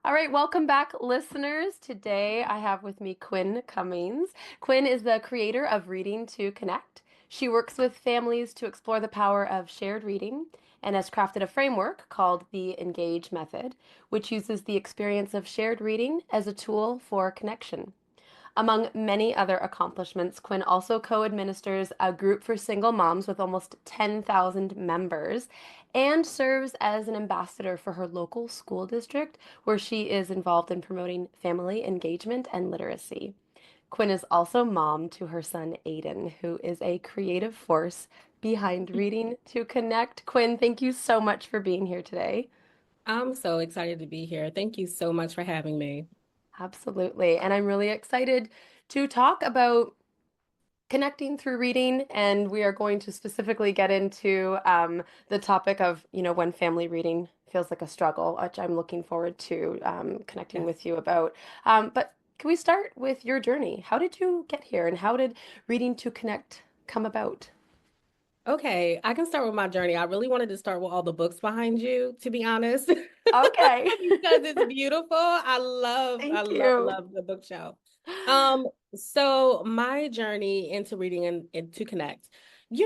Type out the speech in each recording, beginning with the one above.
All right, welcome back, listeners. Today I have with me Quinn Cummings. Quinn is the creator of Reading to Connect. She works with families to explore the power of shared reading and has crafted a framework called the Engage Method, which uses the experience of shared reading as a tool for connection. Among many other accomplishments, Quinn also co administers a group for single moms with almost 10,000 members and serves as an ambassador for her local school district, where she is involved in promoting family engagement and literacy. Quinn is also mom to her son Aiden, who is a creative force behind Reading to Connect. Quinn, thank you so much for being here today. I'm so excited to be here. Thank you so much for having me. Absolutely. And I'm really excited to talk about connecting through reading, and we are going to specifically get into the topic of, when family reading feels like a struggle, which I'm looking forward to connecting Yes. with you about. But can we start with your journey? How did you get here, and how did Reading to Connect come about? Okay, I can start with my journey. I really wanted to start with all the books behind you, to be honest, because Okay. it's beautiful. I Thank love, you. love the bookshelf. So my journey into reading and to connect, I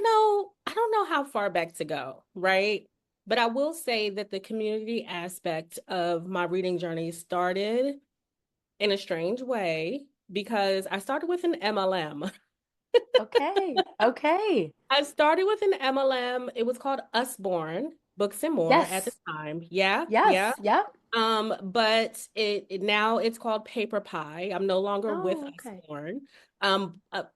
don't know how far back to go, right? But I will say that the community aspect of my reading journey started in a strange way because I started with an MLM. Okay. Okay. I started with an MLM. It was called Usborne Books and More at the Yes. time. Yeah, yeah. Yes. Yep. But now it's called Paper Pie. I'm no longer with Oh, okay. Usborne.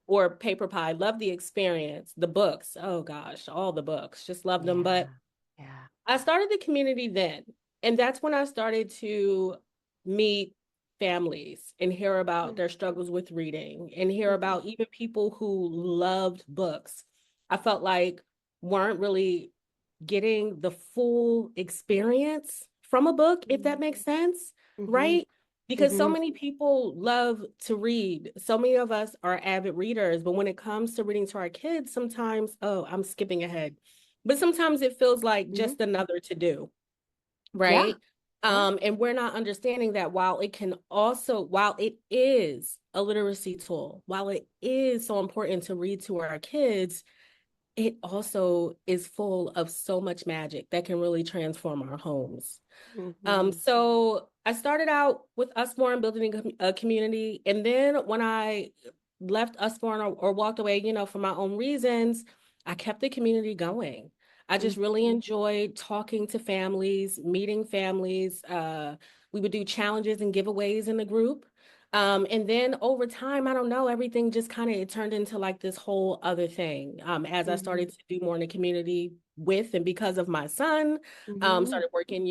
Or Paper Pie. Love the experience, the books. Oh gosh, all the books. Just love them. But Yeah. Yeah. I started the community then, and that's when I started to meet families and hear about their struggles with reading and hear Mm-hmm. about even people who loved books. I felt like weren't really getting the full experience from a book, if that makes sense, Mm-hmm. right? Because so Mm-hmm. many people love to read. So many of us are avid readers, but when it comes to reading to our kids, sometimes, oh, I'm skipping ahead, but sometimes it feels like Mm-hmm. just another to do, Yeah. right? Yeah. And we're not understanding that while it is a literacy tool, while it is so important to read to our kids, it also is full of so much magic that can really transform our homes. Mm-hmm. So I started out with Usborne building a community, and then when I left Usborne or walked away, for my own reasons, I kept the community going. I just really enjoyed talking to families, meeting families. We would do challenges and giveaways in the group. And then over time, I don't know, everything just kind of it turned into like this whole other thing. As I Mm-hmm. started to do more in the community with and because of my son, Mm-hmm. started working,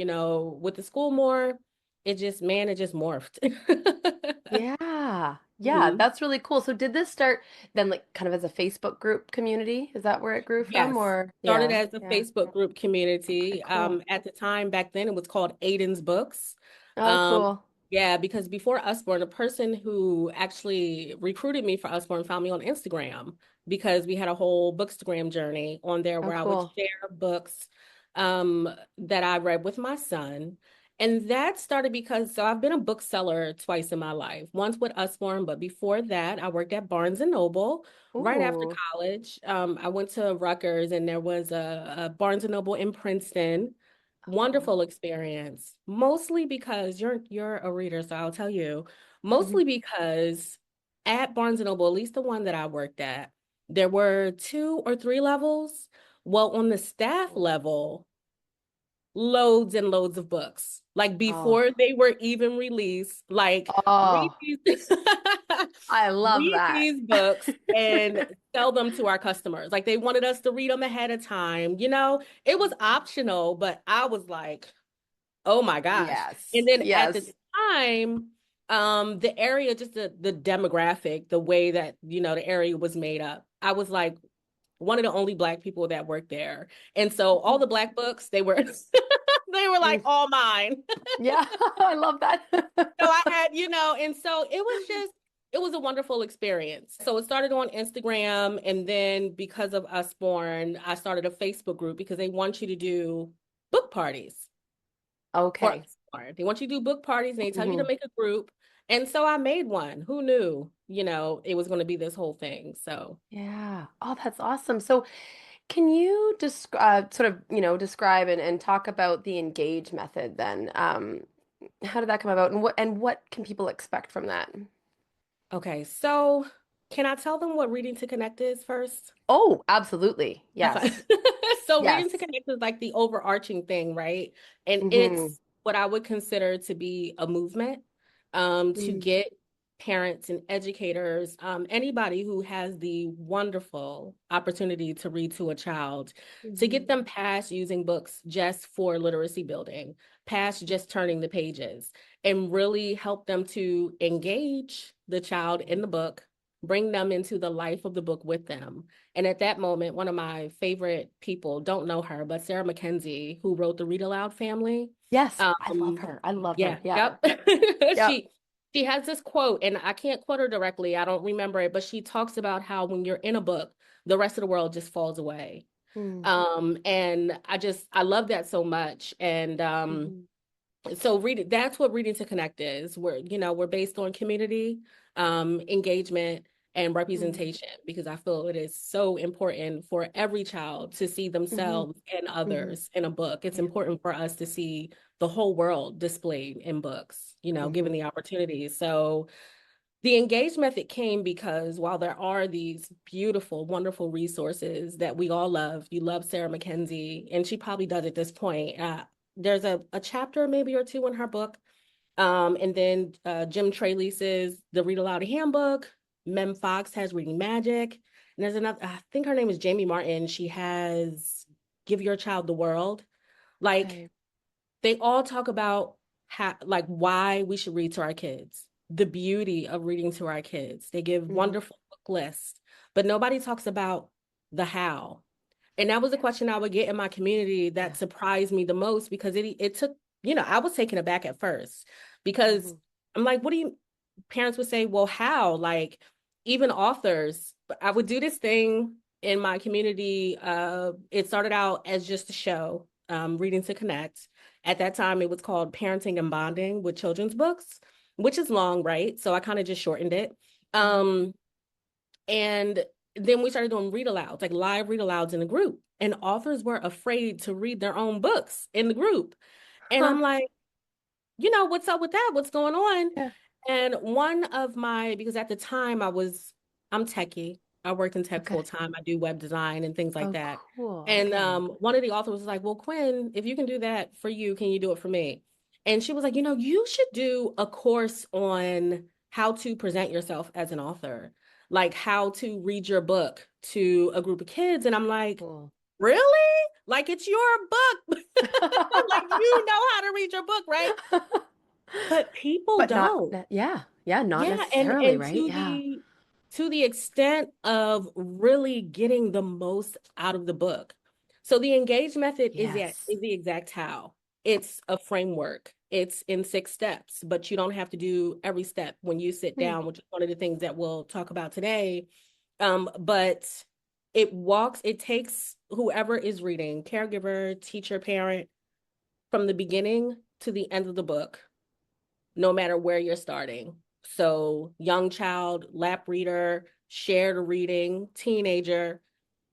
with the school more. It just morphed. Yeah. Yeah, Mhm. that's really cool. So did this start then like kind of as a Facebook group community? Is that where it grew from Yes. or Started yeah. as a Yeah. Facebook group Okay, community. cool. At the time back then it was called Aiden's Books. Oh, Um, cool. yeah, because before Usborne, the person who actually recruited me for Usborne found me on Instagram because we had a whole bookstagram journey on there Oh, where I would cool. share books that I read with my son. And that started because so I've been a bookseller twice in my life. Once with Usborne, but before that, I worked at Barnes and Noble. Right after Ooh. college, I went to Rutgers and there was a Barnes and Noble in Princeton. Oh. Wonderful experience, mostly because you're a reader, so I'll tell you, Mhm. mostly because at Barnes and Noble, at least the one that I worked at, there were two or three levels. Well, on the staff level, loads and loads of books. Like Oh. before they were even released, like read Oh, these I love read that. these books and sell them to our customers. Like they wanted us to read them ahead of time. It was optional, but I was like, oh my gosh. Yes. And then at the Yes. time, the area, just the demographic, the way that, the area was made up, I was like one of the only Black people that worked there. And so all Mhm. the Black books, they were they were like Mm. all mine. Yeah, I love that. So I had, and so it was a wonderful experience. So it started on Instagram, and then because of Usborne, I started a Facebook group because they want you to do book parties for Okay. more. They want you to do book parties and they tell you to Hmm. make a group. And so I made one. Who knew, it was going to be this whole thing. So, Yeah. Oh, that's awesome. So, can you sort of, describe and talk about the engage method then? How did that come about, and what can people expect from that? okay. So, can I tell them what Reading to Connect is first? Oh, absolutely. That's fine. Yes. So Reading to Yes. Connect is like the overarching thing, right? And Mm-hmm. it's what I would consider to be a movement to Mm-hmm. get parents and educators, anybody who has the wonderful opportunity to read to a child, to Mm-hmm. get them past using books just for literacy building, past just turning the pages, and really help them to engage the child in the book, bring them into the life of the book with them. And at that moment, one of my favorite people, don't know her, but Sarah Mackenzie, who wrote the Read Aloud family. Yes, I love Um, her. I love yeah, her. Yeah. yep. Yep. She she has this quote, and I can't quote her directly. I don't remember it, but she talks about how when you're in a book, the rest of the world just falls away. Mm-hmm. And I love that so much. And so that's what Reading to Connect is. We're based on community, engagement and Mm-hmm. representation, because I feel it is so important for every child to see Mm-hmm. themselves and Mm-hmm. others in a book. It's Yeah. important for us to see the whole world displayed in books, given Mm-hmm. the opportunity. So the engage method came because while there are these beautiful, wonderful resources that we all love, you love Sarah Mackenzie, and she probably does at this point. There's a chapter maybe or two in her book. And then Jim Trelease's The Read Aloud Handbook. Mem Fox has Reading Magic. And there's another, I think her name is Jamie Martin. She has Give Your Child the World. Like, Okay. they all talk about like why we should read to our kids, the beauty of reading to our kids. They give Mm-hmm. wonderful book lists, but nobody talks about the how. And that was the Yeah. question I would get in my community that Yeah. surprised me the most, because it took, I was taken aback at first, because Mm-hmm. I'm like, what do you, parents would say, well, how? Like, even authors, I would do this thing in my community. It started out as just a show, Reading to Connect. At that time, it was called Parenting and Bonding with Children's Books, which is long, right? So I kind of just shortened it. Mm-hmm. Um, and then we started doing read alouds, like live read alouds in the group. And authors were afraid to read their own books in the group. And Huh. I'm like, what's up with that? What's going on? Yeah. And because at the time I'm techie. I worked in tech full Okay. time. I do web design and things like Oh, that. cool. And Okay. one of the authors was like, well, Quinn, if you can do that for you, can you do it for me? And she was like, you should do a course on how to present yourself as an author, like how to read your book to a group of kids. And I'm like, Cool. really? Like, it's your book. Like, you know how to read your book, right? But people But not, don't. yeah, yeah, not Yeah, and necessarily, and right? to Yeah. the extent of really getting the most out of the book. So the engage method Yes. is the exact how. It's a framework. It's in 6 steps, but you don't have to do every step when you sit Hmm. down, which is one of the things that we'll talk about today. But it takes whoever is reading, caregiver, teacher, parent, from the beginning to the end of the book, no matter where you're starting. So, young child, lap reader, shared reading, teenager,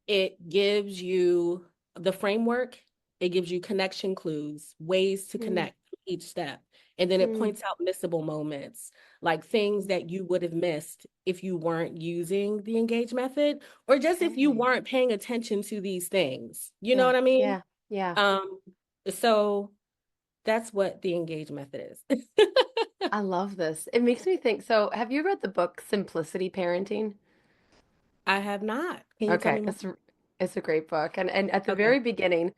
it gives you the framework, it gives you connection clues, ways to Hmm. connect each step. And then it Hmm. points out missable moments, like things that you would have missed if you weren't using the engage method, or just if you Okay. weren't paying attention to these things. You know Yeah. what I mean? Yeah. Yeah. Um, so that's what the engage method is. I love this. It makes me think. So, have you read the book Simplicity Parenting? I have not. Can you tell Okay, me more? it's a great book. And at the Okay. very beginning,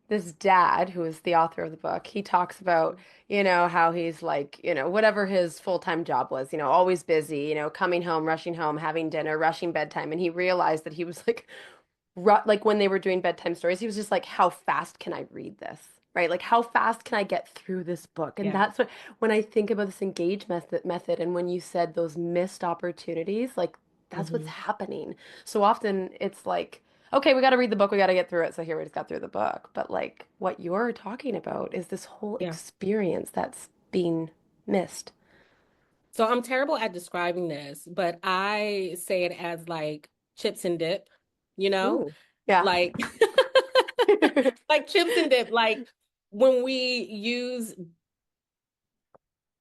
this dad, who is the author of the book, he talks about, how he's like, whatever his full-time job was, always busy, coming home, rushing home, having dinner, rushing bedtime. And he realized that he was like, like when they were doing bedtime stories, he was just like, how fast can I read this? Right? Like, how fast can I get through this book? And Yeah. that's what, when I think about this engage method, and when you said those missed opportunities, like, that's what's Hmm. happening. So often it's like, okay, we got to read the book, we got to get through it. So here we just got through the book. But like what you're talking about is this whole Yeah. experience that's being missed. So I'm terrible at describing this, but I say it as like chips and dip, you know? Ooh. Yeah. Like like chips and dip, like when we use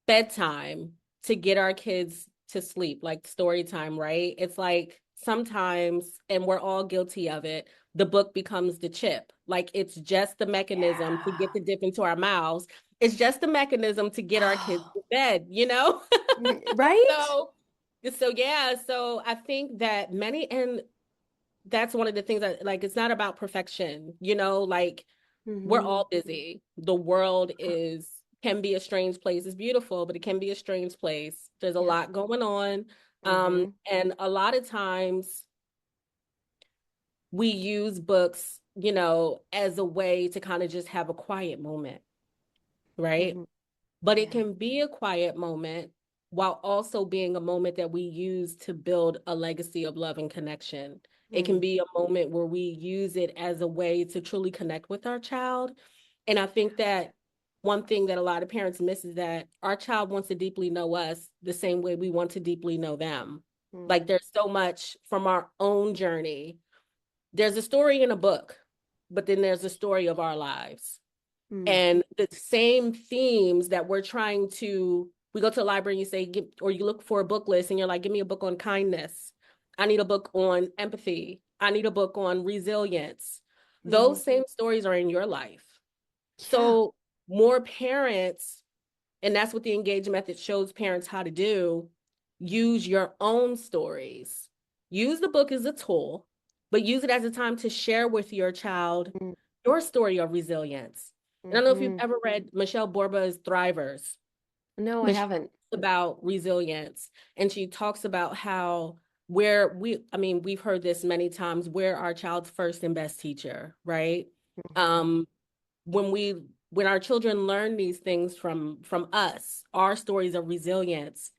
bedtime to get our kids to sleep, like story time, right? It's like sometimes, and we're all guilty of it, the book becomes the chip. Like it's just the mechanism to get Yeah. the dip into our mouths. It's just the mechanism to get our kids to bed, you know? Right? So, so yeah, so I think that many, and that's one of the things that like it's not about perfection, you know, like we're Mm-hmm. all busy. The world is can be a strange place. It's beautiful, but it can be a strange place. There's a Yep. lot going on. Mm-hmm. And a lot of times we use books, you know, as a way to kind of just have a quiet moment, right? Mm-hmm. But it Yeah. can be a quiet moment while also being a moment that we use to build a legacy of love and connection. It can Mm. be a moment where we use it as a way to truly connect with our child. And I think that one thing that a lot of parents miss is that our child wants to deeply know us the same way we want to deeply know them. Like Mm. there's so much from our own journey. There's a story in a book, but then there's a story of our lives. Mm. And the same themes that we're trying to, we go to the library and you say, or you look for a book list and you're like, give me a book on kindness. I need a book on empathy. I need a book on resilience. Mm. Those same stories are in your life. Yeah. So more parents, and that's what the engage method shows parents how to do, use your own stories. Use the book as a tool, but use it as a time to share with your child Mm. your story of resilience. And I don't know if you've Mm-hmm. ever read Michelle Borba's Thrivers, No, I but she haven't. talks about resilience and she talks about how where I mean, we've heard this many times, we're our child's first and best teacher, right? Mm-hmm. Um, when we when our children learn these things from us, our stories of resilience,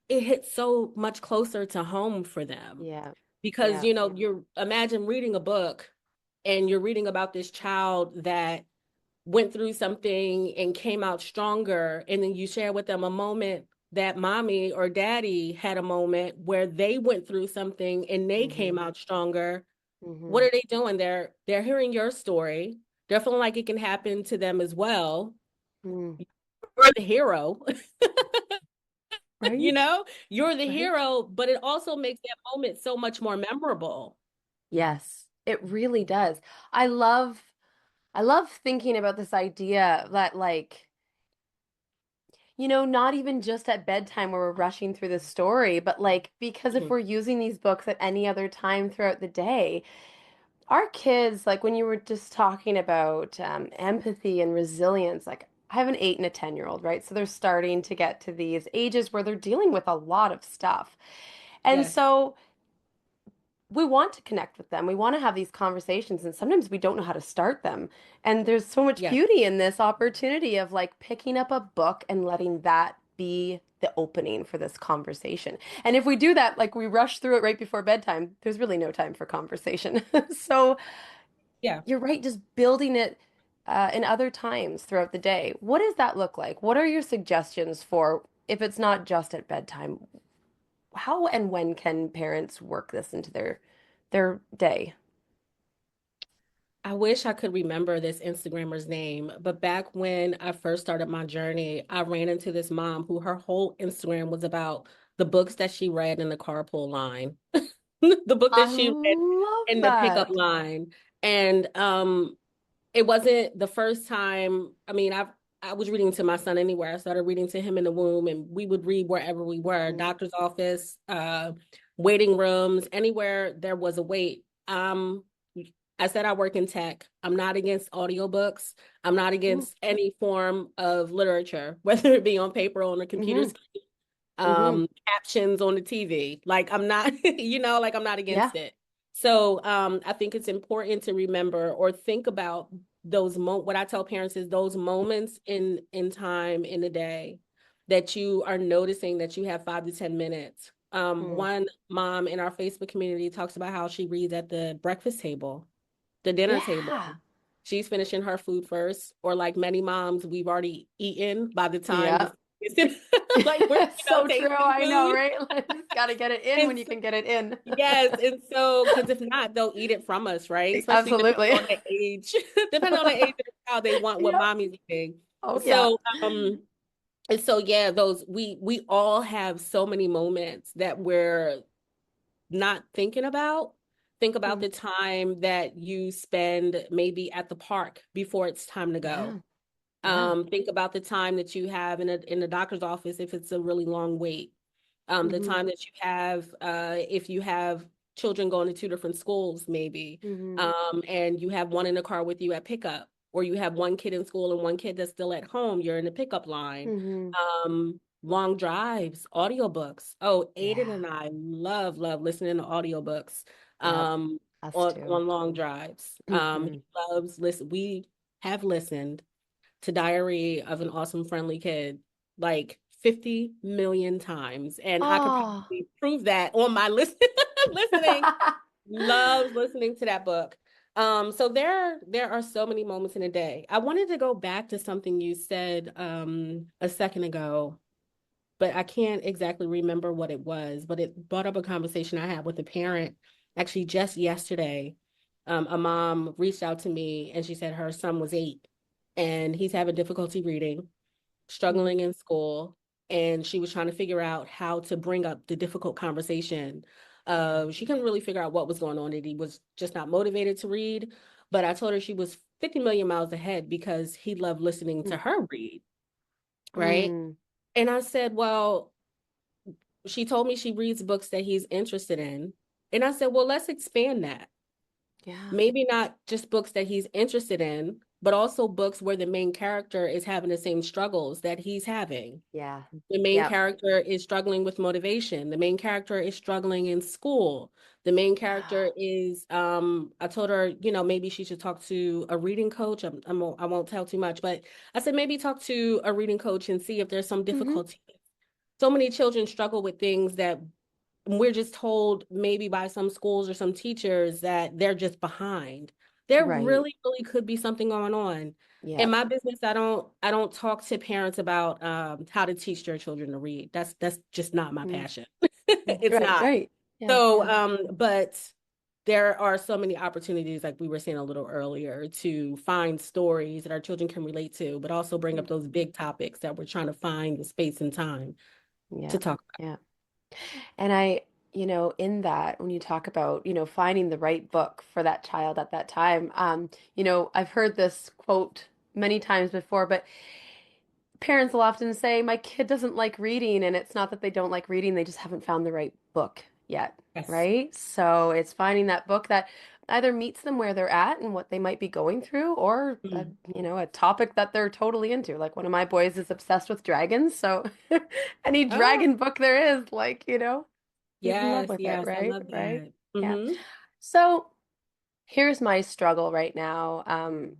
it hits so much closer to home for them Yeah. because Yeah. you know you're imagine reading a book and you're reading about this child that went through something and came out stronger, and then you share with them a moment that mommy or daddy had a moment where they went through something and they Mm-hmm. came out stronger. What Mm-hmm. are they doing? They're hearing your story. They're feeling like it can happen to them as well. Mm. You're the hero. You Right? know, you're the Right? hero, but it also makes that moment so much more memorable. Yes, it really does. I love I love thinking about this idea that like, not even just at bedtime where we're rushing through the story, but like because if Mhm. we're using these books at any other time throughout the day, our kids, like when you were just talking about empathy and resilience, like I have an 8 and a 10-year-old, right? So they're starting to get to these ages where they're dealing with a lot of stuff. And Yes. so we want to connect with them. We want to have these conversations, and sometimes we don't know how to start them. And there's so much Yes. beauty in this opportunity of like picking up a book and letting that be the opening for this conversation. And if we do that, like we rush through it right before bedtime, there's really no time for conversation. So Yeah. you're right, just building it in other times throughout the day. What does that look like? What are your suggestions for if it's not just at bedtime? How and when can parents work this into their day? I wish I could remember this Instagrammer's name, but back when I first started my journey, I ran into this mom who her whole Instagram was about the books that she read in the carpool line, the book that I she read love in the pickup that. line. And it wasn't the first time. I mean, I was reading to my son anywhere. I started reading to him in the womb, and we would read wherever we were, Mm, doctor's office, waiting rooms, anywhere there was a wait. I said I work in tech. I'm not against audiobooks. I'm not mm, against any form of literature, whether it be on paper or on a computer mm-hmm, screen, mm-hmm. captions on the TV. Like I'm not, like I'm not Yeah. against it. So I think it's important to remember or think about what I tell parents is those moments in time in the day that you are noticing that you have 5 to 10 minutes. Mm, One mom in our Facebook community talks about how she reads at the breakfast table. the dinner table. Yeah. She's finishing her food first, or like many moms, we've already eaten by the time Yeah. the like we're, So true. tasting I know, food. right? Like, just got to get it in And when you can get it in. yes, and so because if not, they'll eat it from us, right? Especially depending Absolutely. on the age, depending on the age of the child, they want what Yep. mommy's eating. Oh, yeah. So, and so yeah, those we all have so many moments that we're not thinking about. Think about Mm. the time that you spend maybe at the park before it's time to go. Yeah. Yeah. Think about the time that you have in the doctor's office if it's a really long wait. The Hmm. time that you have if you have children going to two different schools, maybe, Hmm. and you have one in the car with you at pickup, or you have one kid in school and one kid that's still at home. You're in the pickup line. Hmm. Long drives, audiobooks. Oh, Aiden Yeah. and I love listening to audiobooks Yep. um, Us too. on long drives. Hmm. He loves listen. We have listened to Diary of an Awesome Friendly Kid like 50 million times. And I could Oh. probably prove that on my listening. Loves listening to that book. So there are so many moments in a day. I wanted to go back to something you said a second ago, but I can't exactly remember what it was, but it brought up a conversation I had with a parent actually just yesterday. A mom reached out to me and she said her son was 8 and he's having difficulty reading, struggling Hmm. in school, and she was trying to figure out how to bring up the difficult conversation. Yeah. She couldn't really figure out what was going on, that he was just not motivated to read. But I told her she was 50 million miles ahead because he loved listening to her read, right? Mm. And I said, well, she told me she reads books that he's interested in. And I said, well, let's expand that. Yeah. Maybe not just books that he's interested in, but also books where the main character is having the same struggles that he's having. Yeah. The main Yep. character is struggling with motivation. The main character is struggling in school. The main Yeah. character is, I told her, maybe she should talk to a reading coach. I won't tell too much, but I said maybe talk to a reading coach and see if there's some Hmm. difficulty. So many children struggle with things that we're just told maybe by some schools or some teachers that they're just behind. There Right. really could be something going on. In Yep. my business, I don't talk to parents about how to teach their children to read. That's just not my Mm. passion. It's Right. not. Right. Yeah. So, Yeah. but there are so many opportunities, like we were saying a little earlier, to find stories that our children can relate to, but also bring up Mm. those big topics that we're trying to find the space and time to Yeah. talk Yeah. And I, in that, when you talk about, finding the right book for that child at that time, I've heard this quote many times before, but parents will often say, my kid doesn't like reading, and it's not that they don't like reading, they just haven't found the right book yet, about. Yes. right? So it's finding that book that either meets them where they're at and what they might be going through, or Mhm. a topic that they're totally into. Like one of my boys is obsessed with dragons, so any Oh, dragon book there is, like, he's in love yes, with it, yes, I right? love Right? that. Yeah. Mm-hmm. So here's my struggle right now.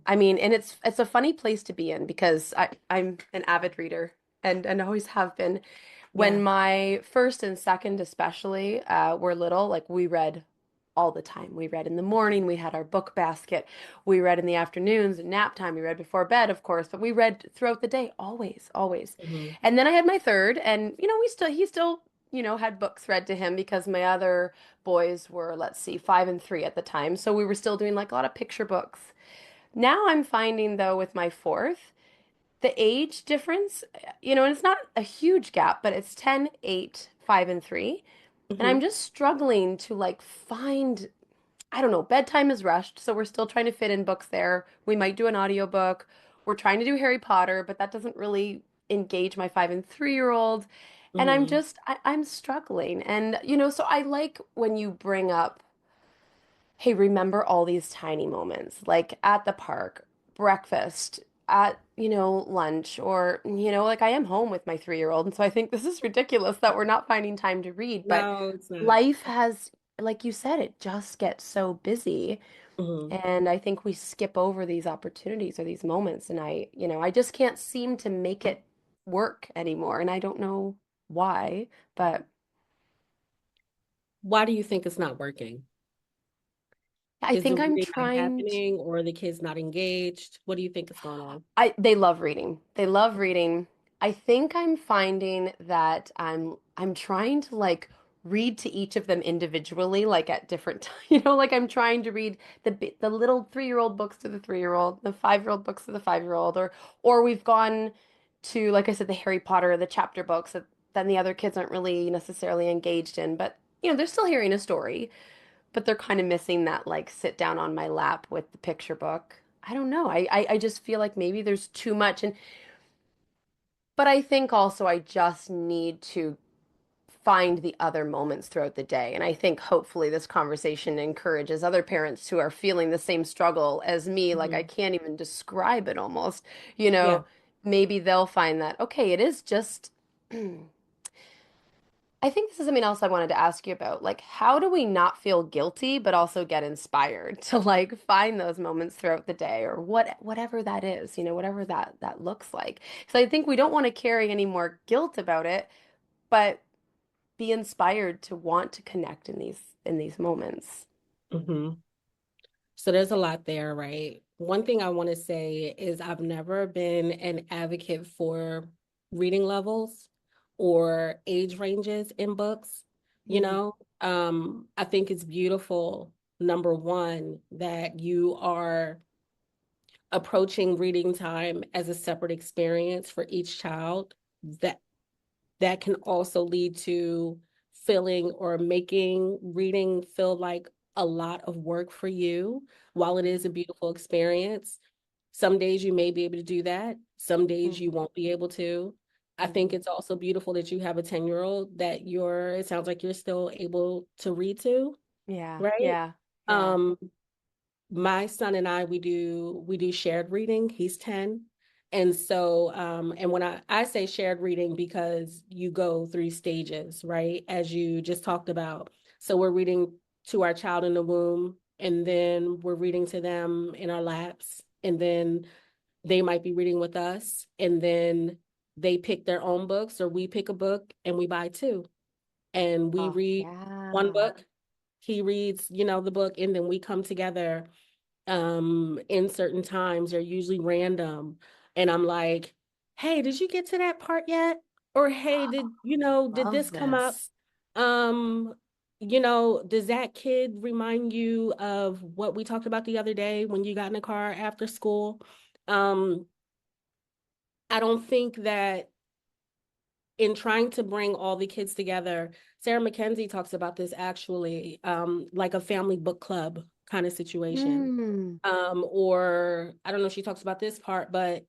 I mean, and it's a funny place to be in because I'm an avid reader and always have been. When Yeah. my first and second especially were little, like we read all the time. We read in the morning, we had our book basket. We read in the afternoons and nap time. We read before bed, of course, but we read throughout the day, always, always. Mm-hmm. And then I had my third, and he still, had books read to him because my other boys were, let's see, 5 and 3 at the time. So we were still doing like a lot of picture books. Now I'm finding though with my fourth, the age difference, and it's not a huge gap, but it's 10, 8, 5, and 3. And I'm Mm-hmm. just struggling to like find, I don't know, bedtime is rushed, so we're still trying to fit in books there. We might do an audiobook. We're trying to do Harry Potter, but that doesn't really engage my 5 and 3 year old. And Mm-hmm. I'm struggling. And, so I like when you bring up, hey, remember all these tiny moments, like at the park, breakfast, at, lunch, or, like I am home with my 3 year old. And so I think this is ridiculous that we're not finding time to read. But No, it's not. life has, like you said, it just gets so busy. Mm-hmm. And I think we skip over these opportunities or these moments. And I just can't seem to make it work anymore. And I don't know why, but Why do you think it's not working? I Is the think I'm reading not trying to, happening or are the kids not engaged? What do you think is going on? they love reading. They love reading. I think I'm finding that I'm trying to like read to each of them individually, like at different times. Like I'm trying to read the little 3-year-old books to the 3-year-old, the 5-year-old books to the 5-year-old, or we've gone to, like I said, the Harry Potter, the chapter books that then the other kids aren't really necessarily engaged in, but they're still hearing a story, but they're kind of missing that like sit down on my lap with the picture book. I don't know. I just feel like maybe there's too much, and but I think also I just need to find the other moments throughout the day. And I think hopefully this conversation encourages other parents who are feeling the same struggle as me. Like I Mhm. can't even describe it almost, you Yeah. know, maybe they'll find that, okay, it is just I think this is something else I wanted to ask you about. Like, how do we not feel guilty, but also get inspired to like find those moments throughout the day or whatever that is, whatever that looks like. So I think we don't want to carry any more guilt about it, but be inspired to want to connect in these moments. Hmm. So there's a lot there, right? One thing I want to say is I've never been an advocate for reading levels or age ranges in books. You Mm, know, I think it's beautiful, number one, that you are approaching reading time as a separate experience for each child. That that can also lead to feeling or making reading feel like a lot of work for you. While it is a mhm, beautiful experience, some days you may be able to do that, some days you mhm, won't be able to. I think mhm. it's also beautiful that you have a 10-year-old that it sounds like you're still able to read to, Yeah, right? yeah, yeah. Um, my son and I, we do shared reading. He's 10. And so and when I say shared reading because you go through stages, right? As you just talked about. So we're reading to our child in the womb, and then we're reading to them in our laps, and then they might be reading with us, and then they pick their own books or we pick a book and we buy two and we Oh, read one yeah. book. He reads, the book, and then we come together in certain times. They're usually random, and I'm like, hey, did you get to that part yet? Or hey, did Love this come up? this. um does that kid remind you of what we talked about the other day when you got in the car after school? um I don't think that in trying to bring all the kids together, Sarah Mackenzie talks about this actually, like a family book club kind of situation. Mm, Or I don't know if she talks about this part, but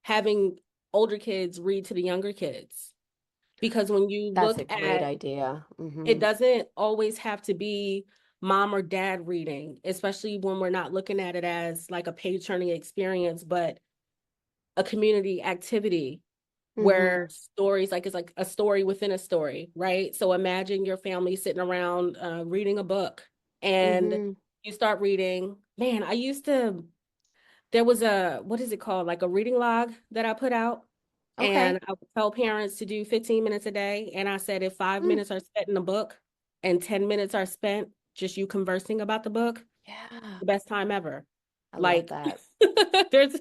having older kids read to the younger kids. Because when you that's look a great at idea. it, Hmm. doesn't always have to be mom or dad reading, especially when we're not looking at it as like a page turning experience, but a community activity where Hmm. stories, like it's like a story within a story, right? So imagine your family sitting around reading a book, and Hmm. you start reading. Man, there was what is it called? Like a reading log that I put out. And Okay. I would tell parents to do 15 minutes a day. And I said, if five Mm, minutes are spent in the book and 10 minutes are spent just you conversing about the book, yeah. the best time ever. I love Like that. there's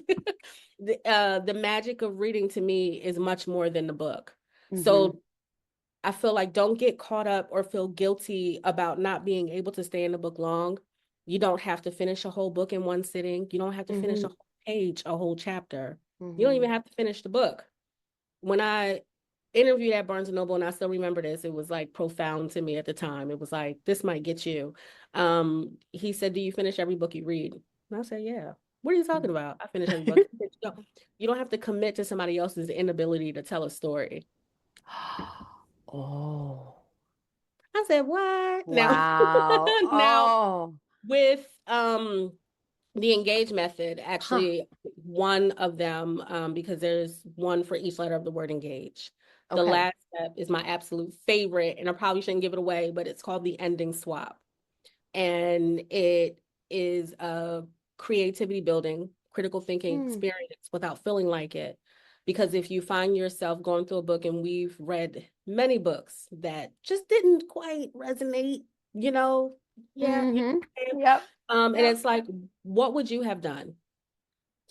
the magic of reading to me is much more than the book. Hmm. So I feel like don't get caught up or feel guilty about not being able to stay in the book long. You don't have to finish a whole book in one sitting. You don't have to finish Hmm. a whole page, a whole chapter. You don't Hmm. even have to finish the book. When I interviewed at Barnes and Noble, and I still remember this, it was like profound to me at the time. It was like, this might get you. He said, do you finish every book you read? And I said, yeah. What are you talking about? I finish every book. He said, you don't have to commit to somebody else's inability to tell a story. Oh, I said, what? Now, wow. now Oh, with the engage method, huh. actually one of them, because there's one for each letter of the word engage. The Okay. last step is my absolute favorite, and I probably shouldn't give it away, but it's called the ending swap. And it is a creativity building, critical thinking Mm, experience without feeling like it. Because if you find yourself going through a book, and we've read many books that just didn't quite resonate, you know, yeah, hmm. Yep. And Yep. it's like, what would you have done?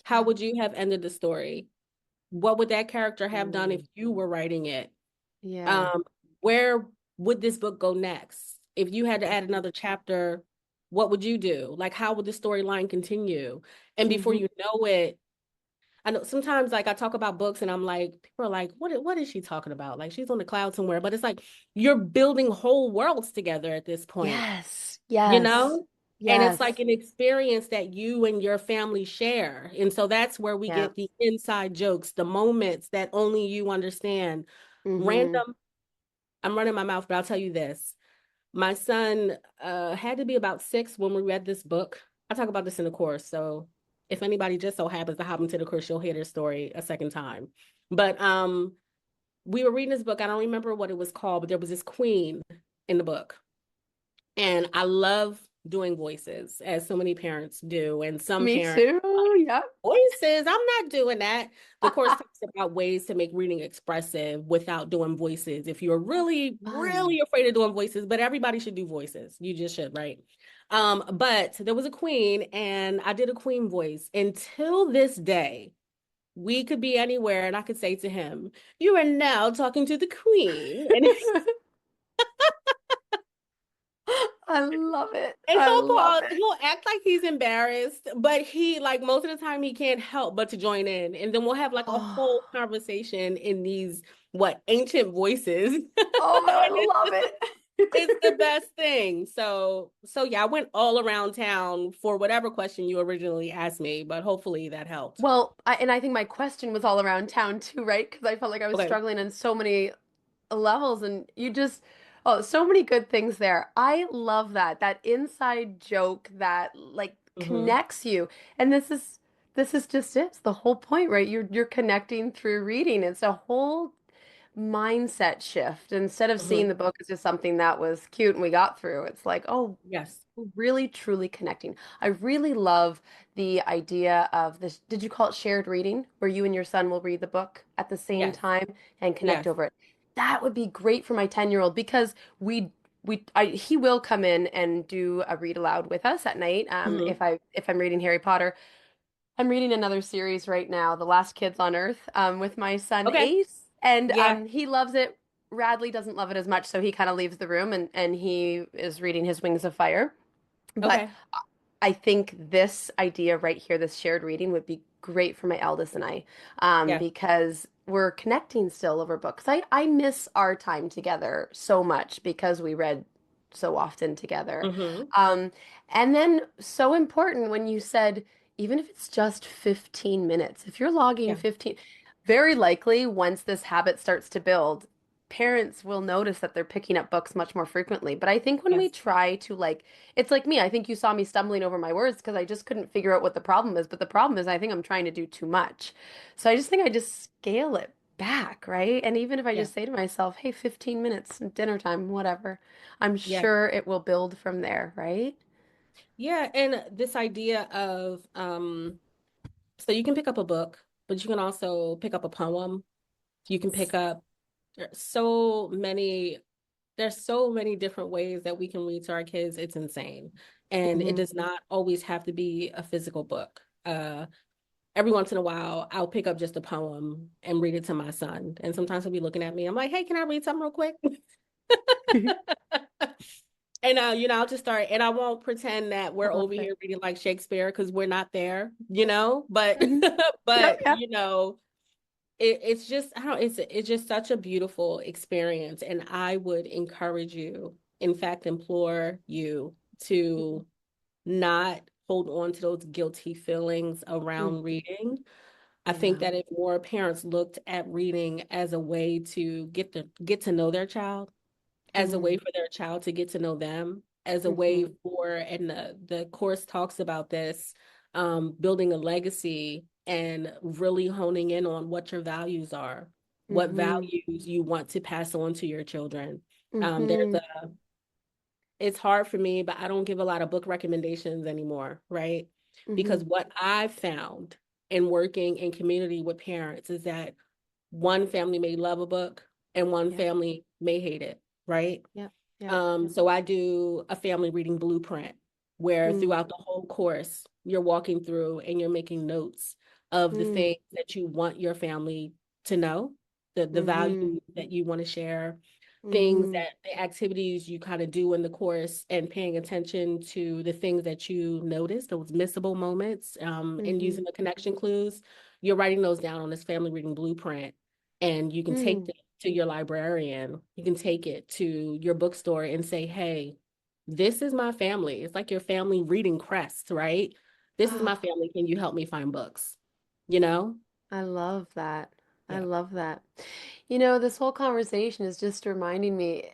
How Yeah. would you have ended the story? What would that character have done if Mm. you were writing it? Yeah. Um, where would this book go next? If you had to add another chapter, what would you do? Like, how would the storyline continue? And before Hmm. you know it, I know sometimes like I talk about books and I'm like, people are like, what is she talking about? Like she's on the cloud somewhere. But it's like you're building whole worlds together at this point, Yes. you Yes. know? And it's like Yes. an experience that you and your family share. And so that's where we Yeah. get the inside jokes, the moments that only you understand. Hmm. Random, I'm running my mouth, but I'll tell you this. My son had to be about 6 when we read this book. I talk about this in the course, so if anybody just so happens to hop into the course, you'll hear their story a second time. But we were reading this book. I don't remember what it was called, but there was this queen in the book, and I love doing voices, as so many parents do, and some Me parents too. Yep. voices. I'm not doing that. The course talks about ways to make reading expressive without doing voices. If you're Oh, really, fun. really afraid of doing voices, but everybody should do voices. You just should, right? But there was a queen, and I did a queen voice. Until this day, we could be anywhere, and I could say to him, "You are now talking to the queen," and I love it. and I he'll love pause, it. he'll act like he's embarrassed, but he like most of the time he can't help but to join in. And then we'll have like a Oh, whole conversation in these what ancient voices. oh, I And love it's the it. best thing. So yeah, I went all around town for whatever question you originally asked me, but hopefully that helped. Well, and I think my question was all around town too, right? Because I felt like I was Okay. struggling in so many levels, and oh, so many good things there. I love that inside joke that like Mm-hmm. connects you. And this is just it. It's the whole point, right? You're connecting through reading. It's a whole mindset shift. Instead of seeing Mm-hmm. the book as just something that was cute and we got through, it's like, oh, Yes. really truly connecting. I really love the idea of this. Did you call it shared reading, where you and your son will read the book at the same Yes. time and connect Yes. over it? That would be great for my 10-year-old because he will come in and do a read aloud with us at night. Mm-hmm. If I'm reading Harry Potter. I'm reading another series right now, The Last Kids on Earth, with my son Okay. Ace, and Yeah. he loves it. Radley doesn't love it as much, so he kind of leaves the room and he is reading his Wings of Fire. But Okay. I think this idea right here, this shared reading, would be great for my eldest and I, Yes. because we're connecting still over books. I miss our time together so much because we read so often together. Mm-hmm. Um, and then so important when you said, even if it's just 15 minutes, if you're logging Yeah. 15, very likely once this habit starts to build, parents will notice that they're picking up books much more frequently. But I think when we Yes. try to like, it's like me. I think you saw me stumbling over my words because I just couldn't figure out what the problem is. But the problem is, I think I'm trying to do too much. So I just think I just scale it back, right? And even if I Yeah. just say to myself, hey, 15 minutes, dinner time, whatever, I'm Yes. sure it will build from there, right? Yeah, and this idea of so you can pick up a book, but you can also pick up a poem. You can pick up there's so many there's so many different ways that we can read to our kids. It's insane. And it Hmm. does not always have to be a physical book. Every once in a while, I'll pick up just a poem and read it to my son. And sometimes he'll be looking at me. I'm like, hey, can I read something real quick? And I'll just start, and I won't pretend that I we're love over it. here reading like Shakespeare because we're not there, you know. But Hmm. Yep, but yep. it's just I don't it's just such a beautiful experience, and I would encourage you, in fact, implore you to not hold on to those guilty feelings Mm. around reading. I think Yeah. that if more parents looked at reading as a way to get to know their child, as a way Mm. for their child to get to know them, as a way Hmm. for, and the course talks about this, building a legacy and really honing in on what your values are, what Hmm. values you want to pass on to your children. There's Hmm. a, it's hard for me, but I don't give a lot of book recommendations anymore, right? Hmm. Because what I've found in working in community with parents is that one family may love a book and one Yep, family may hate it, right? yep, yep, yep. So I do a family reading blueprint. where Mm, throughout the whole course, you're walking through and you're making notes of the mm, things that you want your family to know, the mm-hmm, value that you want to share, things mm-hmm, that the activities you kind of do in the course, and paying attention to the things that you notice, those missable moments, and mm-hmm, using the connection clues. You're writing those down on this family reading blueprint, and you can take mm. them to your librarian. You can take it to your bookstore and say, hey, this is my family. It's like your family reading crest, right? This is my Oh, family. Can you help me find books? You know? I love that. I Yeah. love that. This whole conversation is just reminding me,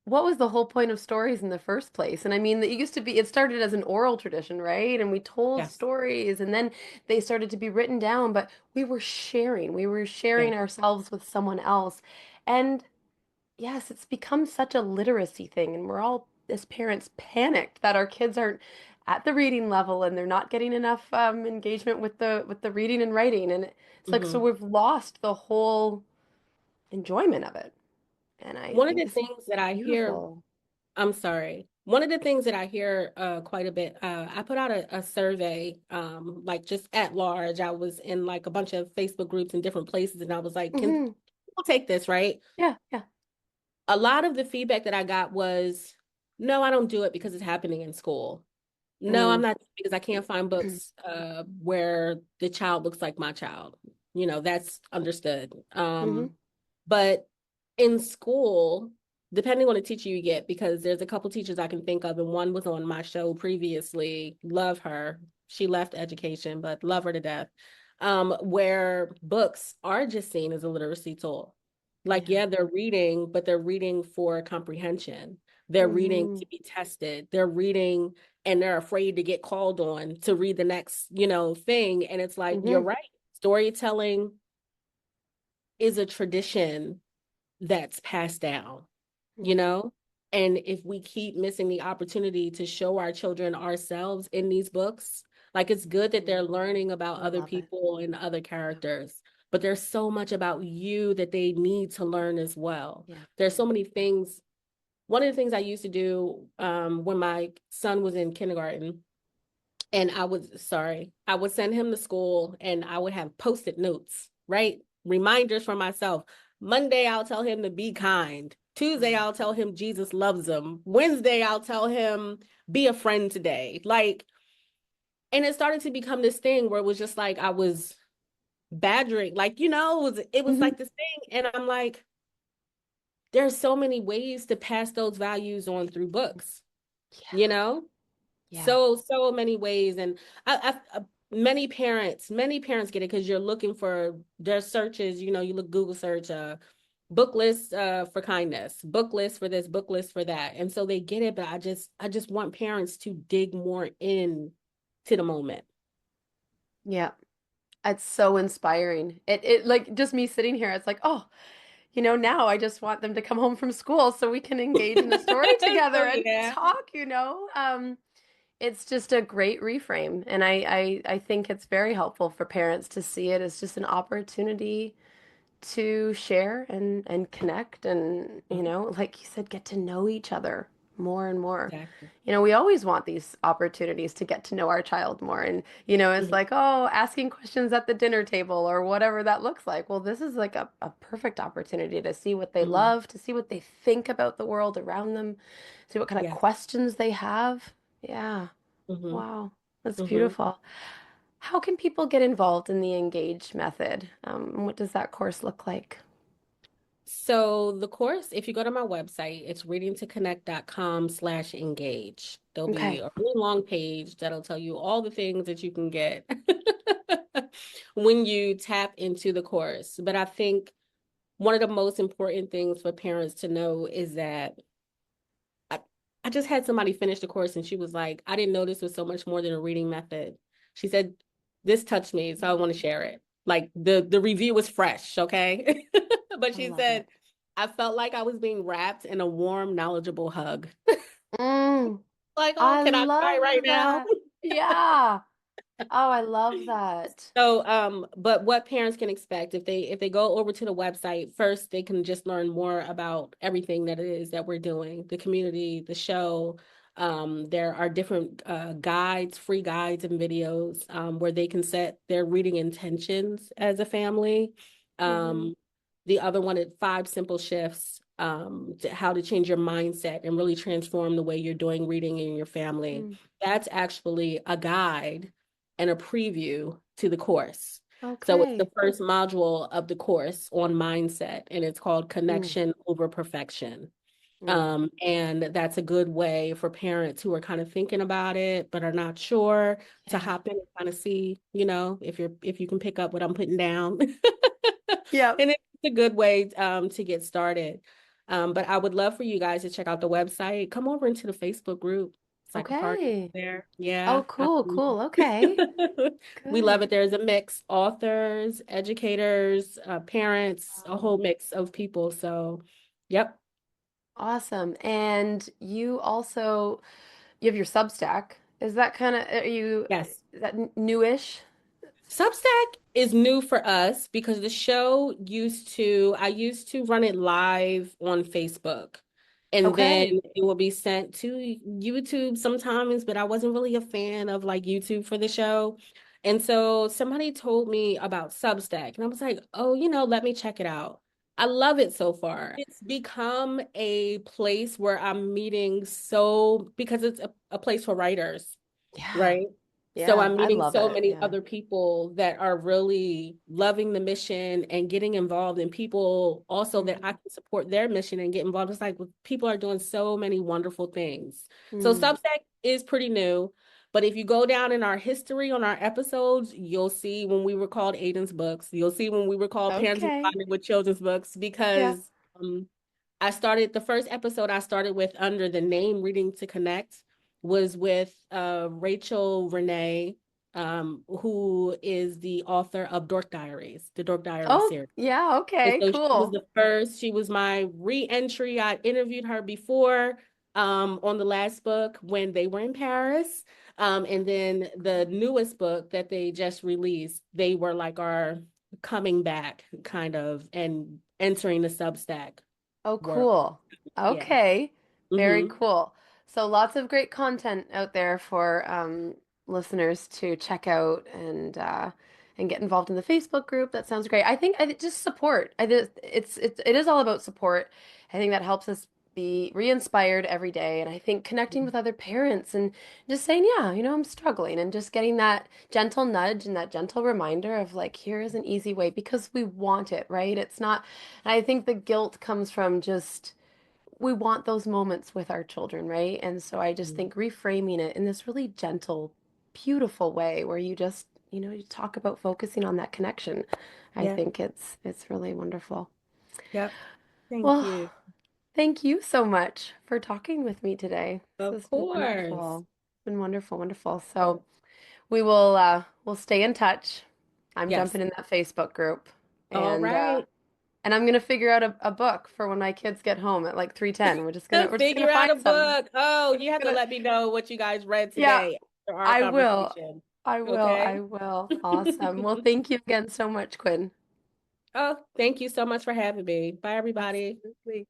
what was the whole point of stories in the first place? And I mean, it started as an oral tradition, right? And we told Yes. stories and then they started to be written down, but we were sharing Yes. ourselves with someone else. And yes, it's become such a literacy thing, and we're all, as parents, panicked that our kids aren't at the reading level and they're not getting enough engagement with the reading and writing, and it's like so Hmm. we've lost the whole enjoyment of it. And I One of think the this is things that I hear, beautiful. I'm sorry. One of the things that I hear quite a bit, I put out a survey, like just at large. I was in like a bunch of Facebook groups in different places, and I was like, can Hmm. people take this, right? Yeah, yeah. A lot of the feedback that I got was, no, I don't do it because it's happening in school. No, I'm Mm. not, because I can't find books where the child looks like my child. That's understood. Hmm. But in school, depending on the teacher you get, because there's a couple teachers I can think of, and one was on my show previously. Love her. She left education, but love her to death. Where books are just seen as a literacy tool. Like, Yeah. yeah, they're reading, but they're reading for comprehension. They're reading Hmm. to be tested. They're reading and they're afraid to get called on to read the next, thing. And it's like, you're Hmm. right. Storytelling is a tradition that's passed down, you Hmm. know? And if we keep missing the opportunity to show our children ourselves in these books, like it's good that they're learning about I other love it. people and other Yeah. characters, but there's so much about you that they need to learn as well. Yeah. There's so many things. One of the things I used to do when my son was in kindergarten, and I would send him to school and I would have post-it notes, right? Reminders for myself. Monday, I'll tell him to be kind. Tuesday, Mm. I'll tell him Jesus loves him. Wednesday, I'll tell him be a friend today. Like, and it started to become this thing where it was just like I was badgering, like, it was Hmm. like this thing. And I'm like, there's so many ways to pass those values on through books, you Yeah. know? Yeah. So many ways. And many parents get it because you're looking for their searches. You look Google search, book list for kindness, book list for this, book list for that, and so they get it. But I just want parents to dig more in to the moment. Yeah. It's so inspiring. It like just me sitting here, it's like, oh, now I just want them to come home from school so we can engage in a story So together and yeah. talk. It's just a great reframe. And I think it's very helpful for parents to see it as just an opportunity to share and connect and, like you said, get to know each other more and more. Exactly. We always want these opportunities to get to know our child more. And, it's Mhm. like, oh, asking questions at the dinner table or whatever that looks like. Well, this is like a perfect opportunity to see what they Mhm. love, to see what they think about the world around them, see what kind of Yes. questions they have. Yeah. Mhm. Wow. That's Mhm. beautiful. How can people get involved in the Engage method? What does that course look like? So the course, if you go to my website, it's readingtoconnect.com/engage. There'll be Okay. a really long page that'll tell you all the things that you can get when you tap into the course. But I think one of the most important things for parents to know is that I, I just had somebody finish the course and she was like, I didn't know this was so much more than a reading method. She said, this touched me, so I want to share it. Like the review was fresh, okay? But I she love it. said, I felt like I was being wrapped in a warm, knowledgeable hug. Mm, Like, oh, I can I cry right love now? that. Yeah. Oh, I love that. So, but what parents can expect if they go over to the website first, they can just learn more about everything that it is that we're doing, the community, the show, There are different guides, free guides and videos where they can set their reading intentions as a family. Mm-hmm. Um, the other one is five simple shifts to how to change your mindset and really transform the way you're doing reading in your family. Mm. That's actually a guide and a preview to the course. So it's the Okay. first module of the course on mindset, and it's called Mm. Connection Over Perfection. Mm. And that's a good way for parents who are kind of thinking about it but are not sure to Yeah. hop in and kind of see, if you can pick up what I'm putting down. Yep. And it's a good way to get started. But I would love for you guys to check out the website. Come over into the Facebook group. It's like a party Okay. there. Yeah. Oh, cool, cool. Okay. We love Good. it. There's a mix, authors, educators, parents, a whole mix of people. So, yep. Awesome. And you have your Substack. Is that kind of, Yes. is that newish? Substack is new for us because I used to run it live on Facebook. And then Okay. it will be sent to YouTube sometimes, but I wasn't really a fan of like YouTube for the show. And so somebody told me about Substack, and I was like, oh, let me check it out. I love it so far. It's become a place where I'm meeting because it's a place for writers, Yeah. right? So Yeah. I'm I meeting love so it. many Yeah. other people that are really loving the mission and getting involved, and people also that I Mm. can support their mission and get involved. It's like people are doing so many wonderful things. So Mm. Substack is pretty new, but if you go down in our history on our episodes, you'll see when we were called Aiden's Books. You'll see when we were called Parenting Okay. Bonding with Children's Books Yeah. because I started the first episode I started with under the name Reading to Connect was with Rachel Renee, who is the author of Dork Diaries, the Dork Diaries Oh, series. yeah. And Okay. so Cool. she was my re-entry. I interviewed her before on the last book when they were in Paris. And then the newest book that they just released, they were like our coming back kind of and entering the Substack Oh, world. cool. Yeah. Okay. Very Mm-hmm. cool. So lots of great content out there for listeners to check out and get involved in the Facebook group. That sounds great. Just support. It is all about support. I think that helps us be re-inspired every day. And I think connecting with other parents and just saying, yeah, I'm struggling and just getting that gentle nudge and that gentle reminder of like, here is an easy way because we want it, right? It's not. And I think the guilt comes from just we want those moments with our children, right? And so I just think reframing it in this really gentle, beautiful way where you just, you talk about focusing on that connection. I Yeah. think it's really wonderful. Yep. Thank Well, you. thank you so much for talking with me today. This Of has been course. wonderful. It's been wonderful, wonderful. So we'll stay in touch. I'm Yes. jumping in that Facebook group All and right. I'm gonna figure out a book for when my kids get home at like 3:10. We're just gonna Figure out find a some. book. Oh, We're you just have to gonna let me know what you guys read Yeah, today after our I will. conversation. I will. I Okay. will. Awesome. Well, thank you again so much, Quinn. Oh, thank you so much for having me. Bye, everybody. Absolutely.